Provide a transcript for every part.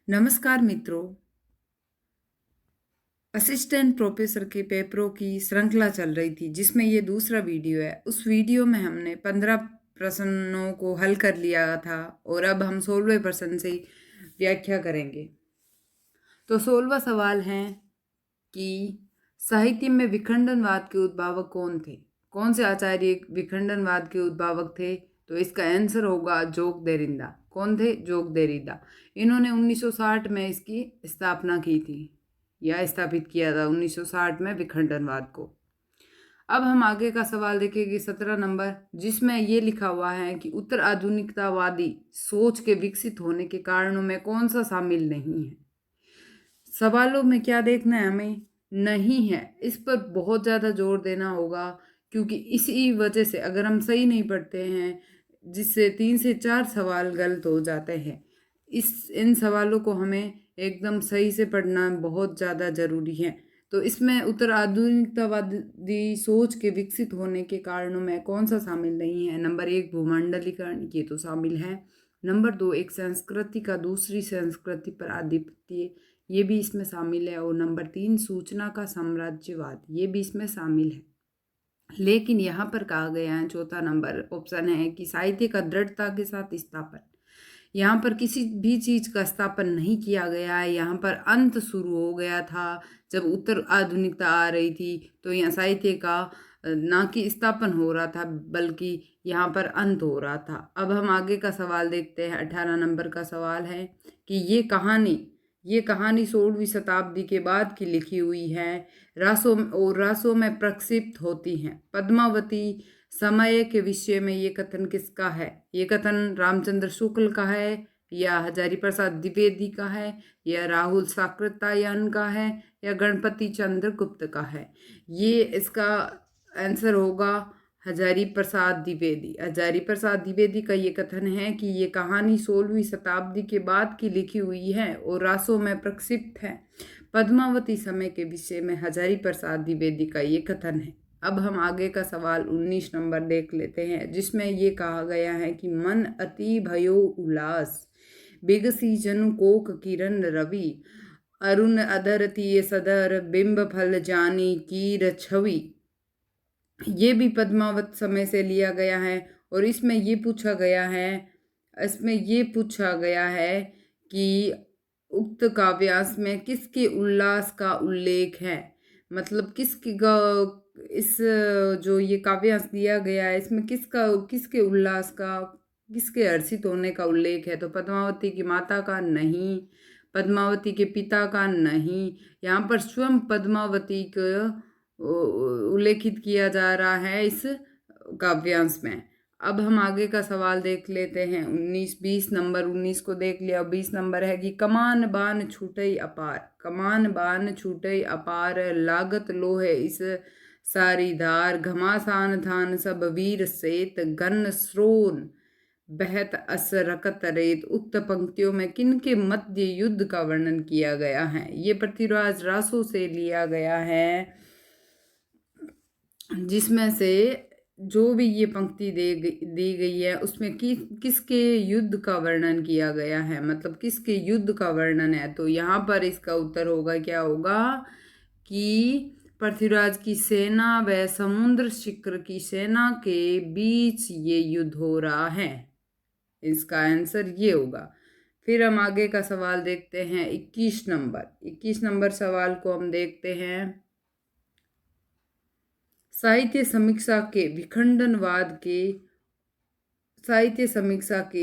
नमस्कार मित्रों। Assistant professor के पेपरों की श्रृंखला चल रही थी जिसमें ये दूसरा वीडियो है। उस वीडियो में हमने 15 प्रश्नों को हल कर लिया था और अब हम 16वें प्रश्न से व्याख्या करेंगे। तो 16वां सवाल है कि साहित्य में विखंडनवाद के उद्भावक कौन थे? कौन से आचार्य विखंडनवाद के उद्भावक थे? तो इसका आंसर होगा जोक देरिंदा। कौन थे? जोक देरिदा। इन्होंने 1960 में इसकी स्थापना की थी या स्थापित किया था 1960 में विखंडनवाद को। अब हम आगे का सवाल देखेंगे 17 नंबर, जिसमें ये लिखा हुआ है कि उत्तर आधुनिकतावादी सोच के विकसित होने के कारणों में कौन सा शामिल नहीं है। सवालों में क्या देखना है हमें? नहीं है। इस पर बहुत ज़्यादा जोर देना होगा क्योंकि इसी वजह से अगर हम सही नहीं पढ़ते हैं जिससे 3 से 4 सवाल गलत हो जाते हैं। इन सवालों को हमें एकदम सही से पढ़ना बहुत ज़्यादा ज़रूरी है। तो इसमें उत्तर आधुनिकतावादी सोच के विकसित होने के कारणों में कौन सा शामिल नहीं है? नंबर 1 भूमंडलीकरण, ये तो शामिल है। नंबर 2 एक संस्कृति का दूसरी संस्कृति पर आधिपत्य, ये भी इसमें शामिल है। और नंबर 3 सूचना का साम्राज्यवाद, ये भी इसमें शामिल है। लेकिन यहाँ पर कहा गया है, चौथा नंबर ऑप्शन है कि साहित्य का दृढ़ता के साथ स्थापन। यहाँ पर किसी भी चीज का स्थापन नहीं किया गया है। यहाँ पर अंत शुरू हो गया था जब उत्तर आधुनिकता आ रही थी। तो यहाँ साहित्य का ना कि स्थापन हो रहा था बल्कि यहाँ पर अंत हो रहा था। अब हम आगे का सवाल देखते हैं। 18 नंबर का सवाल है कि ये कहानी 16वीं शताब्दी के बाद की लिखी हुई है। रासों में प्रक्षिप्त होती हैं। पद्मावती समय के विषय में ये कथन किसका है? ये कथन रामचंद्र शुक्ल का है या हजारी प्रसाद द्विवेदी का है या राहुल साकृत्यायन का है या गणपति चंद्र गुप्त का है? ये इसका आंसर होगा हजारी प्रसाद द्विवेदी। हजारी प्रसाद द्विवेदी का ये कथन है कि ये कहानी 16वीं शताब्दी के बाद की लिखी हुई है और रासों में प्रक्षिप्त है। पद्मावती समय के विषय में हजारी प्रसाद द्विवेदी का ये कथन है। अब हम आगे का सवाल 19 नंबर देख लेते हैं, जिसमें ये कहा गया है कि मन अति भयो उल्लास बिगसी जनु कोक किरण रवि अरुण अधर तीय सदर बिंब फल जानी कीर छवि। ये भी पद्मावत समय से लिया गया है और इसमें ये पूछा गया है कि उक्त काव्यांश में किसके उल्लास का उल्लेख है। मतलब इस जो ये काव्यांश दिया गया है इसमें किसके उल्लास का, किसके हर्षित होने का उल्लेख है? तो पद्मावती की माता का नहीं, पद्मावती के पिता का नहीं, यहाँ पर स्वयं पद्मावती को उल्लेखित किया जा रहा है इस काव्यांश में। अब हम आगे का सवाल देख लेते हैं 19-20 नंबर। 19 को देख लिया। 20 नंबर है कि कमान बान छूटई अपार, कमान बान छूटई अपार लागत लोहे इस सारी धार घमासान थान सब वीर सेत गन श्रोन बहत अस रकत रेत। उक्त पंक्तियों में किनके मध्य युद्ध का वर्णन किया गया है? ये पृथ्वीराज रासो से लिया गया है, जिसमें से जो भी ये पंक्ति दी गई है उसमें किसके युद्ध का वर्णन किया गया है, मतलब किसके युद्ध का वर्णन है? तो यहाँ पर इसका उत्तर होगा, क्या होगा कि पृथ्वीराज की सेना व समुद्र शिखर की सेना के बीच ये युद्ध हो रहा है। इसका आंसर ये होगा। फिर हम आगे का सवाल देखते हैं 21 नंबर। 21 नंबर सवाल को हम देखते हैं। साहित्य समीक्षा के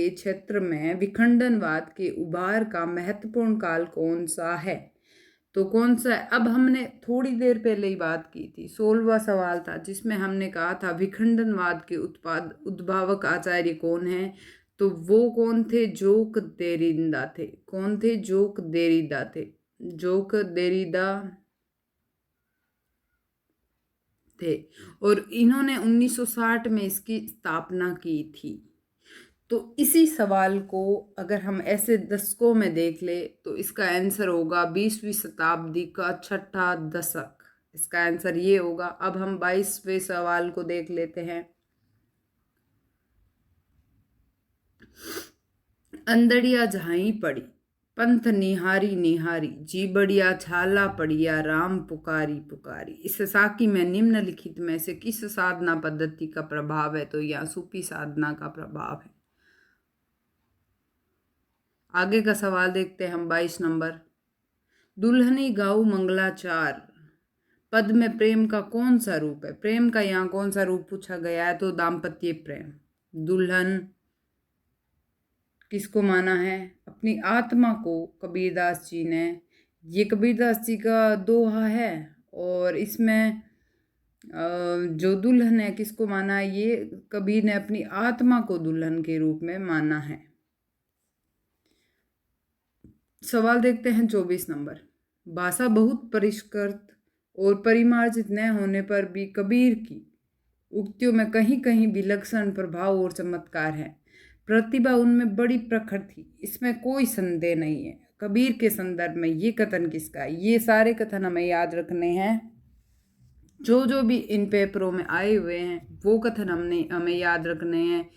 क्षेत्र में विखंडनवाद के उभार का महत्वपूर्ण काल कौन सा है? तो कौन सा है? अब हमने थोड़ी देर पहले ही बात की थी, 16वां सवाल था जिसमें हमने कहा था विखंडनवाद के उद्भावक आचार्य कौन है? तो वो कौन थे? जोक देरिदा थे। कौन थे? जोक देरिदा थे। जोक देरिदा थे और इन्होंने 1960 में इसकी स्थापना की थी। तो इसी सवाल को अगर हम ऐसे दशकों में देख ले तो इसका आंसर होगा 20वीं शताब्दी का छठा दशक। इसका आंसर ये होगा। अब हम 22वें सवाल को देख लेते हैं। अंधड़िया झाई पड़ी पंथ निहारी निहारी, जी बढ़िया छाला पड़िया, राम पुकारी पुकारी। इस साकी में निम्नलिखित में से किस साधना पद्धति का प्रभाव है? तो यह सूफी साधना का प्रभाव है। आगे का सवाल देखते हैं हम 22 नंबर। दुल्हनी गाऊ मंगलाचार पद में प्रेम का कौन सा रूप है? प्रेम का यहाँ कौन सा रूप पूछा गया है? तो दाम्पत्य प्रेम। दुल्हन किसको माना है? अपनी आत्मा को। कबीरदास जी ने, ये कबीरदास जी का दोहा है और इसमें जो दुल्हन है किसको माना है? ये कबीर ने अपनी आत्मा को दुल्हन के रूप में माना है। सवाल देखते हैं 24 नंबर। भाषा बहुत परिष्कृत और परिमार्जित न होने पर भी कबीर की उक्तियों में कहीं कहीं विलक्षण प्रभाव और चमत्कार है। प्रतिभा उनमें बड़ी प्रखर थी, इसमें कोई संदेह नहीं है। कबीर के संदर्भ में ये कथन किसका है? ये सारे कथन हमें याद रखने हैं। जो भी इन पेपरों में आए हुए हैं वो कथन हमें याद रखने हैं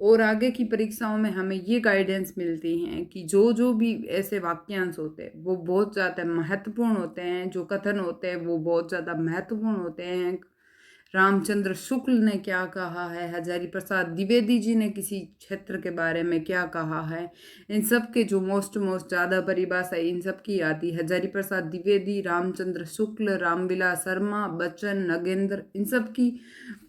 और आगे की परीक्षाओं में हमें ये गाइडेंस मिलती हैं कि जो भी ऐसे वाक्यांश होते हैं वो बहुत ज़्यादा महत्वपूर्ण होते हैं। जो कथन होते हैं वो बहुत ज़्यादा महत्वपूर्ण होते हैं। रामचंद्र शुक्ल ने क्या कहा है, हजारी प्रसाद द्विवेदी जी ने किसी क्षेत्र के बारे में क्या कहा है, इन सब के जो मोस्ट ज़्यादा परिभाषा इन सब की आती है। हजारी प्रसाद द्विवेदी, रामचंद्र शुक्ल, रामविलास शर्मा, बच्चन, नगेंद्र, इन सब की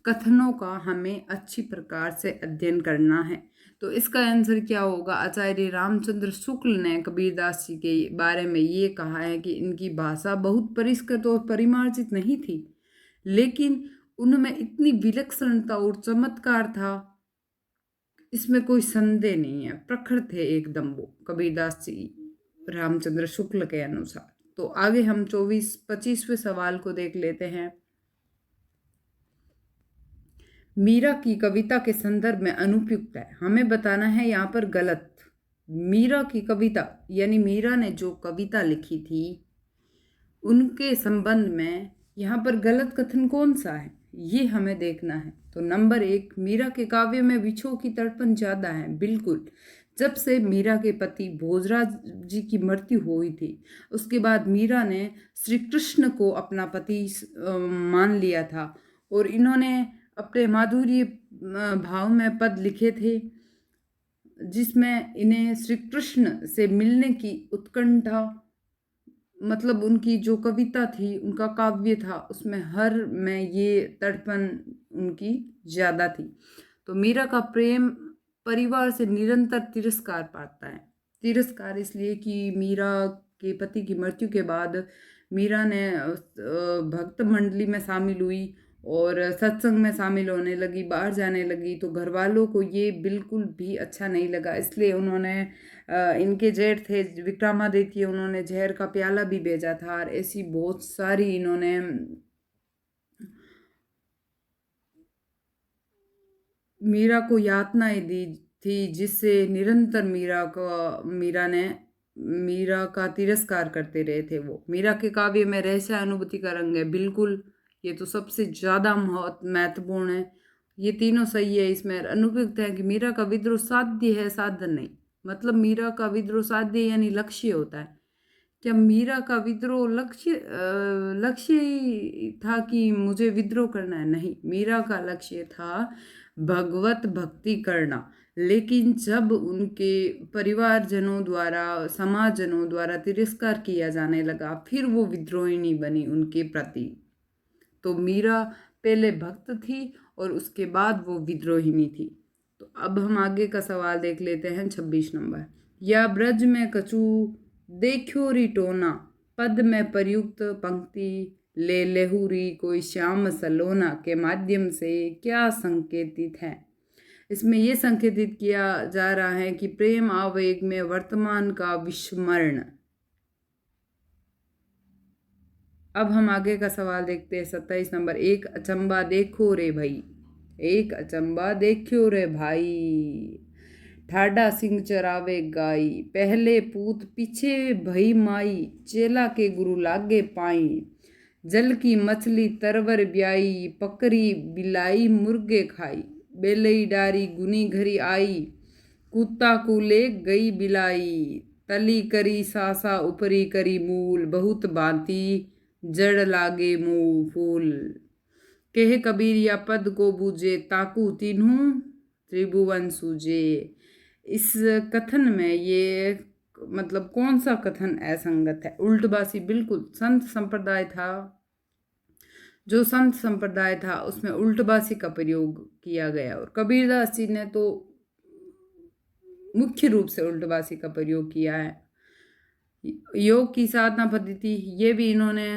कथनों का हमें अच्छी प्रकार से अध्ययन करना है। तो इसका आंसर क्या होगा? आचार्य रामचंद्र शुक्ल ने कबीरदास जी के बारे में ये कहा है कि इनकी भाषा बहुत परिष्कृत और परिमार्जित नहीं थी, लेकिन उनमें इतनी विलक्षणता और चमत्कार था, इसमें कोई संदेह नहीं है। प्रखर थे एकदम वो कबीरदास जी रामचंद्र शुक्ल के अनुसार। तो आगे हम 25वें सवाल को देख लेते हैं। मीरा की कविता के संदर्भ में अनुपयुक्त है, हमें बताना है यहाँ पर गलत। मीरा की कविता यानी मीरा ने जो कविता लिखी थी उनके संबंध में यहाँ पर गलत कथन कौन सा है ये हमें देखना है। तो नंबर 1, मीरा के काव्य में विछोह की तड़पन ज़्यादा है। बिल्कुल, जब से मीरा के पति भोजराज जी की मृत्यु हुई थी उसके बाद मीरा ने श्री कृष्ण को अपना पति मान लिया था और इन्होंने अपने माधुर्य भाव में पद लिखे थे जिसमें इन्हें श्री कृष्ण से मिलने की उत्कंठा, मतलब उनकी जो कविता थी, उनका काव्य था, उसमें हर में ये तड़पन उनकी ज़्यादा थी। तो मीरा का प्रेम परिवार से निरंतर तिरस्कार पाता है। तिरस्कार इसलिए कि मीरा के पति की मृत्यु के बाद मीरा ने भक्त मंडली में शामिल हुई और सत्संग में शामिल होने लगी, बाहर जाने लगी। तो घर वालों को ये बिल्कुल भी अच्छा नहीं लगा, इसलिए उन्होंने इनके जेठ थे विक्रमादित्य, उन्होंने जहर का प्याला भी भेजा था और ऐसी बहुत सारी इन्होंने मीरा को यातनाएं दी थी जिससे निरंतर मीरा ने मीरा का तिरस्कार करते रहे थे। वो मीरा के काव्य में रहस्य अनुभूति का रंग है। बिल्कुल, ये तो सबसे ज़्यादा महत्वपूर्ण है। ये तीनों सही है। इसमें अनुपयुक्त है कि मीरा का विद्रोह साध्य है, साधन नहीं। मतलब मीरा का विद्रोह साध्य यानी लक्ष्य होता है। क्या मीरा का विद्रोह लक्ष्य ही था कि मुझे विद्रोह करना है? नहीं, मीरा का लक्ष्य था भगवत भक्ति करना। लेकिन जब उनके परिवारजनों द्वारा, समाजजनों द्वारा तिरस्कार किया जाने लगा, फिर वो विद्रोहिणी बनी उनके प्रति। तो मीरा पहले भक्त थी और उसके बाद वो विद्रोहिणी थी। तो अब हम आगे का सवाल देख लेते हैं 26 नंबर। या ब्रज में कछु देखो री टोना पद में प्रयुक्त पंक्ति ले लेहुरी कोई श्याम सलोना के माध्यम से क्या संकेतित है? इसमें यह संकेतित किया जा रहा है कि प्रेम आवेग में वर्तमान का विस्मरण। अब हम आगे का सवाल देखते हैं 27 नंबर। एक अचंबा देखो रे भाई, एक अचंबा देखो रे भाई, ठाडा सिंह चरावे गाई, पहले पूत पीछे भई माई, चेला के गुरु लागे पाई, जल की मछली तरवर ब्याई, पकड़ी बिलाई मुर्गे खाई, बेलई डारी गुनी घरी आई, कुत्ता को ले गई बिलाई, तली करी सासा उपरी करी मूल, बहुत बाती जड़ लागे मूल फूल। कहे कबीर या पद को बूझे, ताकू तीनों त्रिभुवन सूझे। इस कथन में ये मतलब कौन सा कथन असंगत है? उल्टबासी बिल्कुल संत संप्रदाय था, जो संत संप्रदाय था उसमें उल्टबासी का प्रयोग किया गया, और कबीरदास जी ने तो मुख्य रूप से उल्टबासी का प्रयोग किया है। योग की साधना पद्धति ये भी इन्होंने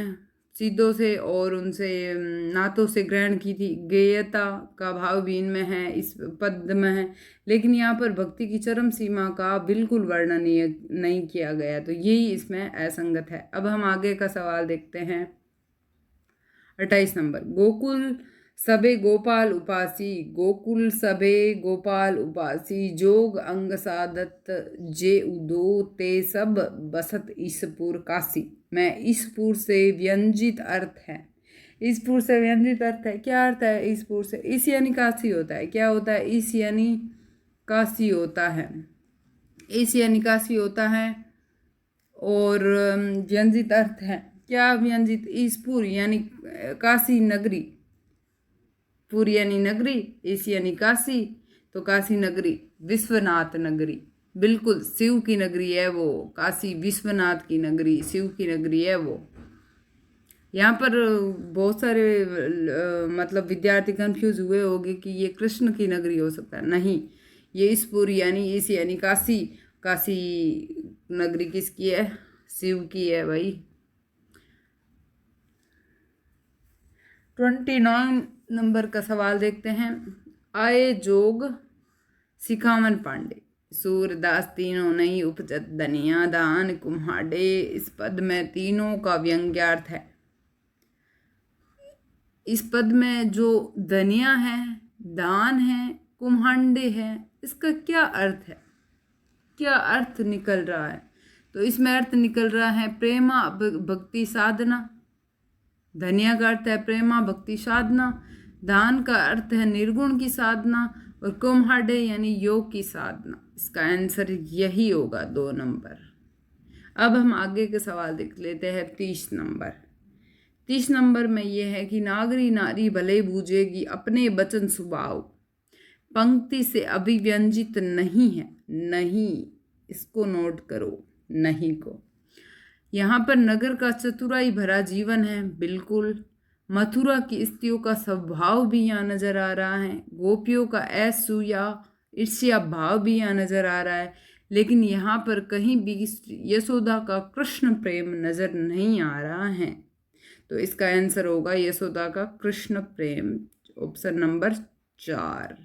सिद्धों से और उनसे नातों से ग्रहण की थी। गेयता का भाव भी इनमें है, इस पद में है, लेकिन यहाँ पर भक्ति की चरम सीमा का बिल्कुल वर्णन नहीं किया गया, तो यही इसमें असंगत है। अब हम आगे का सवाल देखते हैं। 28 नंबर, गोकुल सबे गोपाल उपासी, गोकुल सबे गोपाल उपासी, जोग अंग साधत जे उदो ते सब बसत ईसपुर काशी। में ईसपुर से व्यंजित अर्थ है। ईसपुर से व्यंजित अर्थ है, क्या अर्थ है ईसपुर से? ईस यानी काशी होता है। क्या होता है? ईस यानी काशी होता है। ईस यानी काशी होता है, और व्यंजित अर्थ है क्या? व्यंजित ईसपुर यानी काशी नगरी, पुर यानी नगरी, ईस यानी काशी, तो काशी नगरी विश्वनाथ नगरी, बिल्कुल शिव की नगरी है वो। काशी विश्वनाथ की नगरी, शिव की नगरी है वो। यहाँ पर बहुत सारे मतलब विद्यार्थी कंफ्यूज हुए होंगे कि ये कृष्ण की नगरी हो सकता है। नहीं, ये ईसपुर यानी ईस यानी काशी। काशी नगरी किसकी है? शिव की है भाई। 29 नंबर का सवाल देखते हैं। आए जोग सिखावन पांडे, सूरदास तीनों नहीं उपजत दनिया, दान कुम्हाडे। इस पद में तीनों का व्यंग्यार्थ है। इस पद में जो दनिया है, दान है, कुम्हांडे है, इसका क्या अर्थ है? क्या अर्थ निकल रहा है? तो इसमें अर्थ निकल रहा है प्रेमा भक्ति साधना। धनिया का अर्थ है प्रेमा भक्ति साधना, दान का अर्थ है निर्गुण की साधना, और कुम्हाडे यानी योग की साधना। इसका आंसर यही होगा 2 नंबर। अब हम आगे के सवाल देख लेते हैं। 30 नंबर। 30 नंबर में यह है कि नागरी नारी भले बूझेगी अपने वचन स्वभाव, पंक्ति से अभिव्यंजित नहीं है। नहीं, इसको नोट करो, नहीं को। यहाँ पर नगर का चतुराई भरा जीवन है, बिल्कुल। मथुरा की स्त्रियों का स्वभाव भी यहाँ नजर आ रहा है। गोपियों का असूया ईर्ष्या भाव भी यहाँ नजर आ रहा है, लेकिन यहाँ पर कहीं भी यशोदा का कृष्ण प्रेम नजर नहीं आ रहा है। तो इसका आंसर होगा यशोदा का कृष्ण प्रेम, ऑप्शन नंबर 4।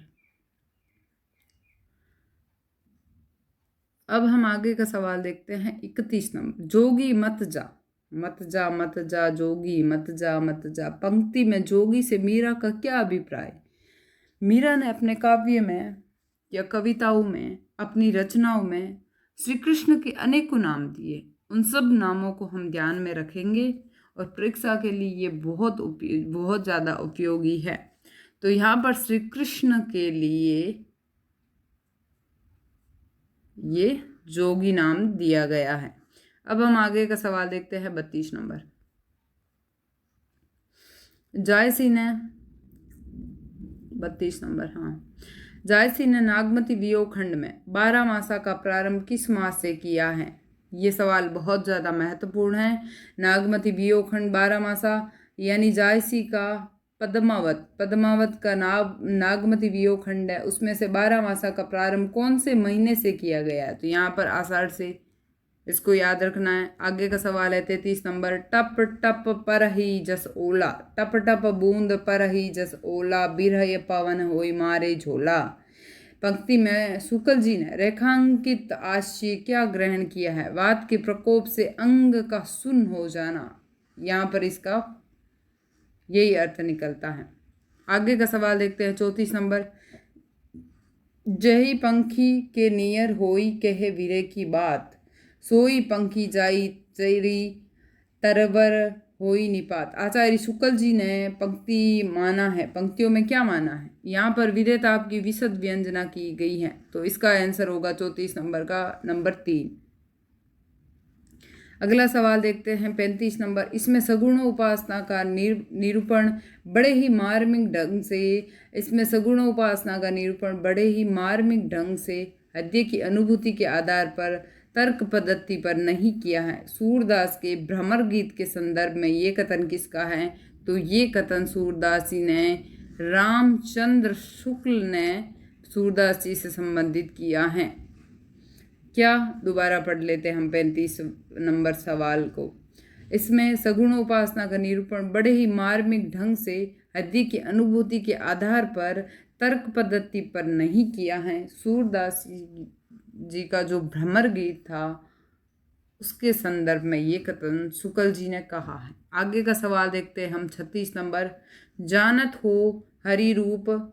अब हम आगे का सवाल देखते हैं। 31 नंबर। जोगी मत जा, मत जा मत जा जोगी मत जा मत जा। पंक्ति में जोगी से मीरा का क्या अभिप्राय? मीरा ने अपने काव्य में या कविताओं में, अपनी रचनाओं में श्री कृष्ण के अनेकों नाम दिए। उन सब नामों को हम ध्यान में रखेंगे और परीक्षा के लिए ये बहुत ज़्यादा उपयोगी है। तो यहाँ पर श्री कृष्ण के लिए ये जोगी नाम दिया गया है। अब हम आगे का सवाल देखते हैं। 32 नंबर। जायसी ने 32 नंबर, हाँ, जायसी ने नागमती वियोग खंड में 12 मासा का प्रारंभ किस मास से किया है? ये सवाल बहुत ज़्यादा महत्वपूर्ण है। नागमती वियोग खंड 12 मासा यानी जायसी का पद्मावत का नागमती वियोग खंड है, उसमें से 12 मासा का प्रारंभ कौन से महीने से किया गया है? तो यहाँ पर आषाढ़ से, इसको याद रखना है। आगे का सवाल है 33 नंबर। टप टप परही जस ओला, टप टप बूंद परही जस ओला, बिरह पवन होई मारे झोला। पंक्ति में शुक्ल जी ने रेखांकित आशय क्या ग्रहण किया है? वात के प्रकोप से अंग का सुन्न हो जाना। यहाँ पर इसका यही अर्थ निकलता है। आगे का सवाल देखते हैं। 34 नंबर। जही पंखी के नियर होई कहे वीरे की बात, सोई पंखी जाई चरी तरवर होई निपात। आचार्य शुक्ल जी ने पंक्ति माना है, पंक्तियों में क्या माना है? यहाँ पर विधेयताप की विशद व्यंजना की गई है, तो इसका आंसर होगा 34 नंबर का नंबर 3। अगला सवाल देखते हैं 35 नंबर। इसमें सगुण उपासना का निरूपण बड़े ही मार्मिक ढंग से हृदय की अनुभूति के आधार पर तर्क पद्धति पर नहीं किया है। सूरदास के भ्रमर गीत के संदर्भ में ये कथन किसका है? तो ये कथन सूरदास जी ने रामचंद्र शुक्ल ने सूरदास जी से संबंधित किया है। क्या? दोबारा पढ़ लेते हैं हम 35 नंबर सवाल को। इसमें सगुण उपासना का निरूपण बड़े ही मार्मिक ढंग से हृदय की अनुभूति के आधार पर तर्क पद्धति पर नहीं किया है। सूरदास जी का जो भ्रमर गीत था उसके संदर्भ में ये कथन शुक्ल जी ने कहा है। आगे का सवाल देखते हैं हम 36 नंबर। जानत हो हरि रूप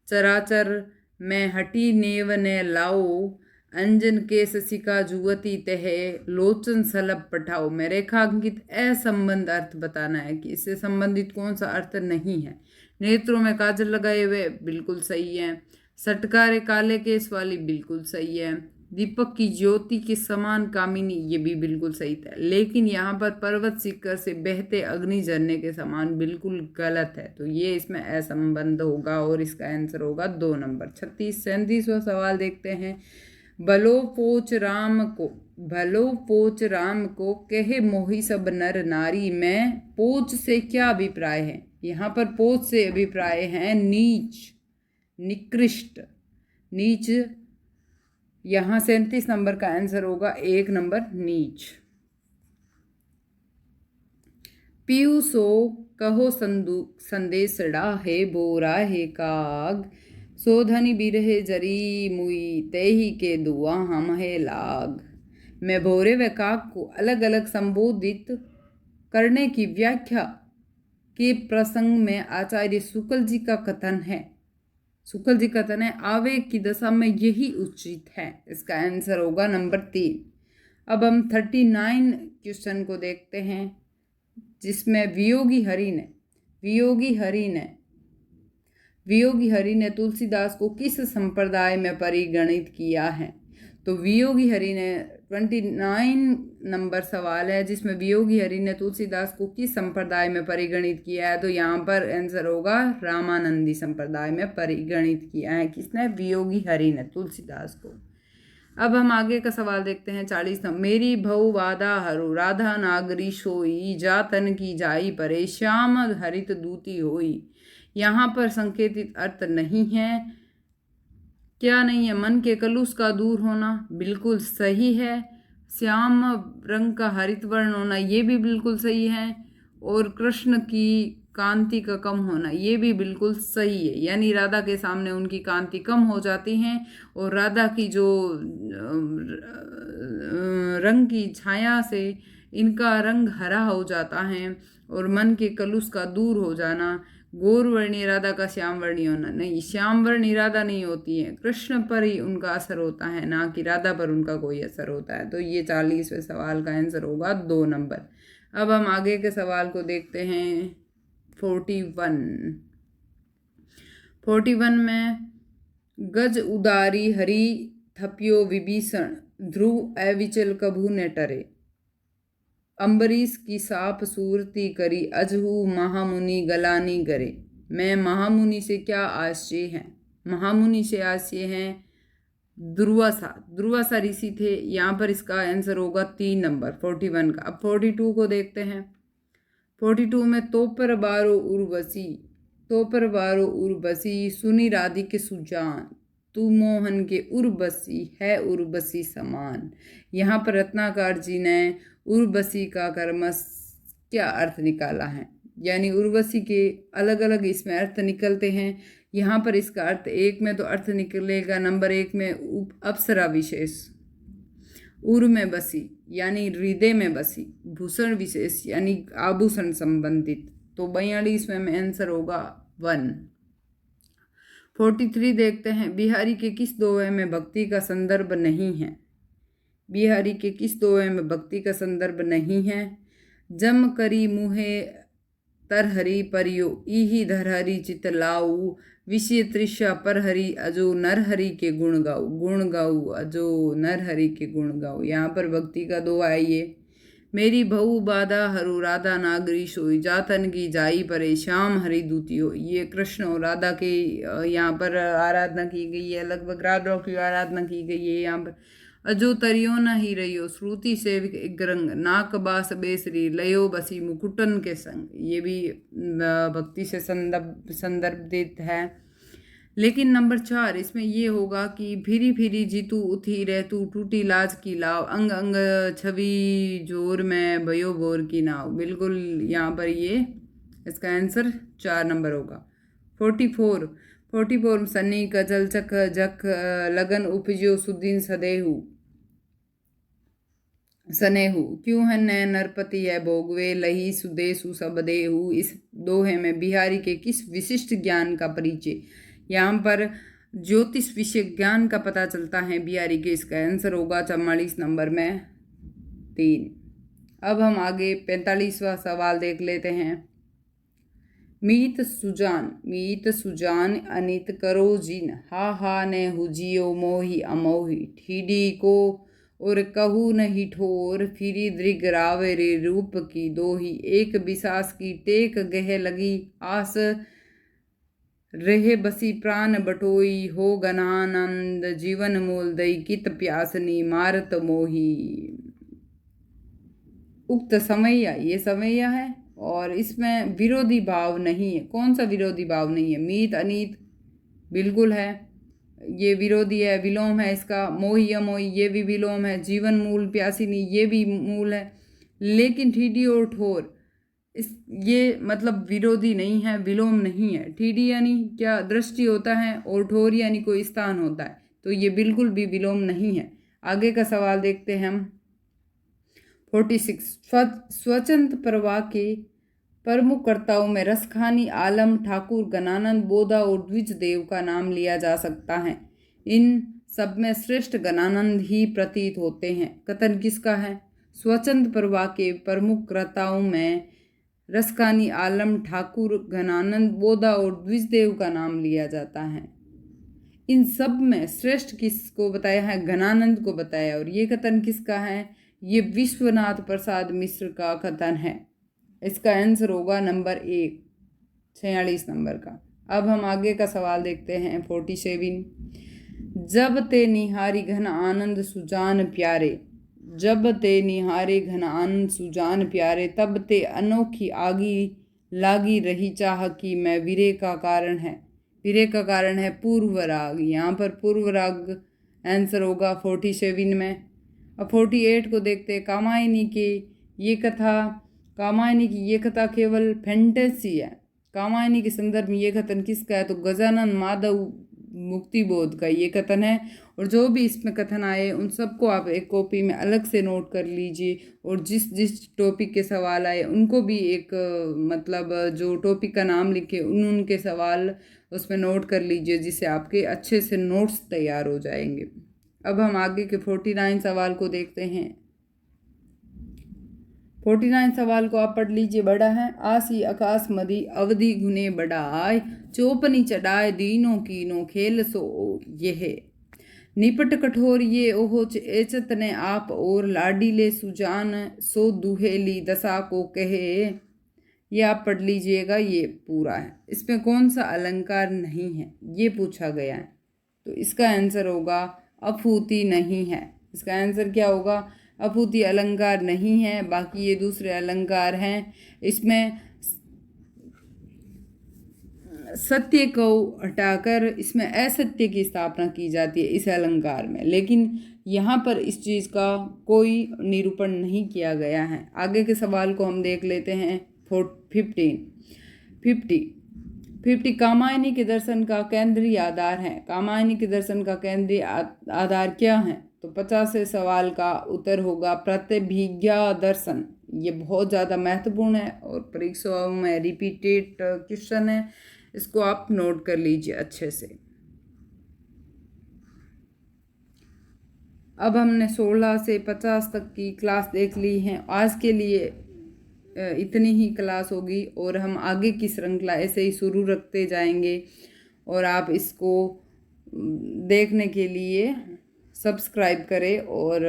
चराचर में हटी नेव ने लाओ, अंजन के ससिका जुवती तह लोचन सलब पठाओ। में रेखांकित असंबंध अर्थ बताना है कि इससे संबंधित कौन सा अर्थ नहीं है। नेत्रों में काजल लगाए हुए, बिल्कुल सही है। सटकारे काले केस वाली, बिल्कुल सही है। दीपक की ज्योति के समान कामिनी, ये भी बिल्कुल सही था। लेकिन यहाँ पर पर्वत शिखर से बहते अग्नि झरने के समान, बिल्कुल गलत है। तो ये इसमें असंबंध होगा और इसका आंसर होगा 2 नंबर। 37वां सवाल देखते हैं। भलो पोच राम को कहे मोहि सब नर नारी में पोच से क्या अभिप्राय है? यहाँ पर पोच से अभिप्राय है नीच, निकृष्ट, नीच। यहाँ 37 नंबर का आंसर होगा 1 नंबर नीच। पीयूषो कहो संदेशड़ा है बोरा है काग, सोधनी बिरहे जरी मुई तेही के दुआ हम है लाग। में भोरे व काग को अलग अलग संबोधित करने की व्याख्या के प्रसंग में आचार्य शुक्ल जी का कथन है। आवेग की दशा में यही उचित है। इसका आंसर होगा नंबर 3। अब हम 39 क्वेश्चन को देखते हैं, जिसमें वियोगी हरि ने तुलसीदास को किस संप्रदाय में परिगणित किया है? तो वियोगी हरि ने 29 नंबर सवाल है, जिसमें वियोगी हरि ने तुलसीदास को किस संप्रदाय में परिगणित किया है? तो यहाँ पर आंसर होगा रामानंदी संप्रदाय में परिगणित किया है। किसने? वियोगी हरि ने तुलसीदास को। अब हम आगे का सवाल देखते हैं 40 नंबर। मेरी भव वादा हरु राधा नागरी सोई, जातन की जाई परे श्याम हरित दूती होई। यहाँ पर संकेतित अर्थ नहीं है। क्या नहीं है? मन के कलुष का दूर होना, बिल्कुल सही है। श्याम रंग का हरित वर्ण होना, ये भी बिल्कुल सही है। और कृष्ण की कांति का कम होना, ये भी बिल्कुल सही है। यानी राधा के सामने उनकी कांति कम हो जाती है और राधा की जो रंग की छाया से इनका रंग हरा हो जाता है। और मन के कलुष का दूर हो जाना, गौरवर्णी राधा का श्यामवर्णी होना, नहीं, श्यामवर्णी राधा नहीं होती है, कृष्ण पर ही उनका असर होता है, ना कि राधा पर उनका कोई असर होता है। तो ये 40वें सवाल का आंसर होगा 2 नंबर। अब हम आगे के सवाल को देखते हैं 41 में। गज उदारी हरि थपियो विभीषण, ध्रुव अविचल कभू न टरे। अम्बरीश की साप सूरती करी, अजहू महामुनि गलानी गरे। मैं महामुनि से क्या आश्चर्य है? महामुनि से आश्चर्य हैं दुर्वासा ऋषि थे। यहाँ पर इसका आंसर होगा 3 नंबर 41 का। अब 42 को देखते हैं। 42 में तोपर बारो उर्वशी सुनी राधिक सुजान, तू मोहन के उर्वशी है उर्वशी समान। यहाँ पर रत्नाकर जी ने उर्वशी का कर्मश क्या अर्थ निकाला है? यानी उर्वशी के अलग अलग इसमें अर्थ निकलते हैं। यहाँ पर इसका अर्थ 1 में तो अर्थ निकलेगा नंबर 1 में अप्सरा विशेष, उर में बसी यानी हृदय में बसी, भूषण विशेष यानी आभूषण संबंधित। तो 42 में आंसर होगा 1। 43 देखते हैं। बिहारी के किस दोहे में भक्ति का संदर्भ नहीं है? बिहारी के किस दोहे में भक्ति का संदर्भ नहीं है? जम करी मुहे तरहरी परियो, इही धरहरी चित लाऊ, विषय तृषा परहरी अजो नरहरि के गुण गाऊ अजो नरहरि के गुण गाऊ। यहाँ पर भक्ति का दोहा है ये। मेरी बहु बाधा हरु राधा नागरी सोई, जातन की जाई परे श्याम हरि दूती हो। ये कृष्ण और राधा की यहाँ पर आराधना की गई है, लगभग राधा की आराधना की गई है यहाँ पर। अजो तरियो न ही रहियो श्रुति से ग्रंग, नाक बास बेसरी लयो बसी मुकुटन के संग। ये भी भक्ति से संदर्भित है। लेकिन नंबर 4 इसमें ये होगा कि फिरी फिरी जीतू उठी रहतू टूटी लाज की लाव, अंग अंग छवि जोर में भयो बोर की नाव। बिल्कुल यहाँ पर ये इसका आंसर 4 नंबर होगा। 44 सन्नी कजल चक जख लगन उपजो सुदीन सदेहू सनेहू, क्यों है नय नरपति है भोगवे लही सुदेशु सब देहू। इस दोहे में बिहारी के किस विशिष्ट ज्ञान का परिचय। यहाँ पर ज्योतिष विषय ज्ञान का पता चलता है बिहारी के। इसका आंसर होगा 44 नंबर में 3। अब हम आगे 45वां सवाल देख लेते हैं। मीत सुजान अनित करो जिन, हा ने हुजियो मोही अमोही। ठीडी को और कहू नहीं ठोर, फिरी दृग रावे रे रूप की दोही। एक बिसास की टेक गह लगी आस, रहे बसी प्राण बटोई। हो गनानंद जीवन मूल दई, कित प्यासनी मारत मोही। उक्त समैया, ये समैया है और इसमें विरोधी भाव नहीं है। कौन सा विरोधी भाव नहीं है? मीत अनीत बिल्कुल है, ये विरोधी है, विलोम है इसका। मोही अमोही ये भी विलोम है। जीवन मूल प्यासिनी ये भी मूल है। लेकिन ठीडी और ठोर ये मतलब विरोधी नहीं है, विलोम नहीं है। ठीडी यानी क्या दृष्टि होता है और ठोर यानी कोई स्थान होता है, तो ये बिल्कुल भी विलोम नहीं है। आगे का सवाल देखते हैं हम। 46 स्वतंत्र प्रवाह के प्रमुख कर्ताओं में रसखानी, आलम, ठाकुर, गणानंद, बोधा और द्विज देव का नाम लिया जा सकता है। इन सब में श्रेष्ठ गणानंद ही प्रतीत होते हैं। कथन किसका है? स्वतंत्र प्रवाह के प्रमुख कर्ताओं में रसखानी, आलम, ठाकुर, गणानंद, बोधा और द्विजदेव का नाम लिया जाता है। इन सब में श्रेष्ठ किसको बताया है? गणानंद को बताया। और ये कथन किसका है? ये विश्वनाथ प्रसाद मिश्र का कथन है। इसका आंसर होगा नंबर 1, 46 नंबर का। अब हम आगे का सवाल देखते हैं 47। जब ते निहारी घन आनंद सुजान प्यारे, जब ते निहारे घन आनंद सुजान प्यारे, तब ते अनोखी आगी लागी रही चाह कि मैं। विरह का कारण है, विरह का कारण है पूर्व राग। यहाँ पर पूर्व राग आंसर होगा 47 में। अब 48 को देखते हैं। कामायनी की ये कथा केवल फैंटेसी है। कामायनी के संदर्भ में ये कथन किसका है? तो गजानन माधव मुक्तिबोध का ये कथन है। और जो भी इसमें कथन आए उन सबको आप एक कॉपी में अलग से नोट कर लीजिए। और जिस जिस टॉपिक के सवाल आए उनको भी एक मतलब जो टॉपिक का नाम लिखे उनके सवाल उसमें नोट कर लीजिए, जिससे आपके अच्छे से नोट्स तैयार हो जाएंगे। अब हम आगे के 49 सवाल को देखते हैं। 49 सवाल को आप पढ़ लीजिए। बड़ा है। आसी आकाश मदी अवधि गुने बढ़ाए, चौपनी चढ़ाए दीनों कीनो खेल सो यह। निपट कठोर ये ओहो एचत ने आप, और लाडीले सुजान सो दुहेली दशा को कहे। ये आप पढ़ लीजिएगा, ये पूरा है। इसमें कौन सा अलंकार नहीं है ये पूछा गया है, तो इसका आंसर होगा अफूती नहीं है। इसका आंसर क्या होगा? अफूती अलंकार नहीं है। बाकी ये दूसरे अलंकार हैं। इसमें सत्य को हटाकर इसमें असत्य की स्थापना की जाती है इस अलंकार में, लेकिन यहाँ पर इस चीज़ का कोई निरूपण नहीं किया गया है। आगे के सवाल को हम देख लेते हैं। 50 कामायनी के दर्शन का केंद्रीय आधार है। कामायनी के दर्शन का केंद्रीय आधार क्या है? तो 50वें सवाल का उत्तर होगा प्रतिभिज्ञा दर्शन। ये बहुत ज़्यादा महत्वपूर्ण है और परीक्षाओं में रिपीटेड क्वेश्चन है, इसको आप नोट कर लीजिए अच्छे से। अब हमने 16 से 50 तक की क्लास देख ली है। आज के लिए इतनी ही क्लास होगी और हम आगे की श्रृंखला ऐसे ही शुरू रखते जाएंगे। और आप इसको देखने के लिए सब्सक्राइब करें और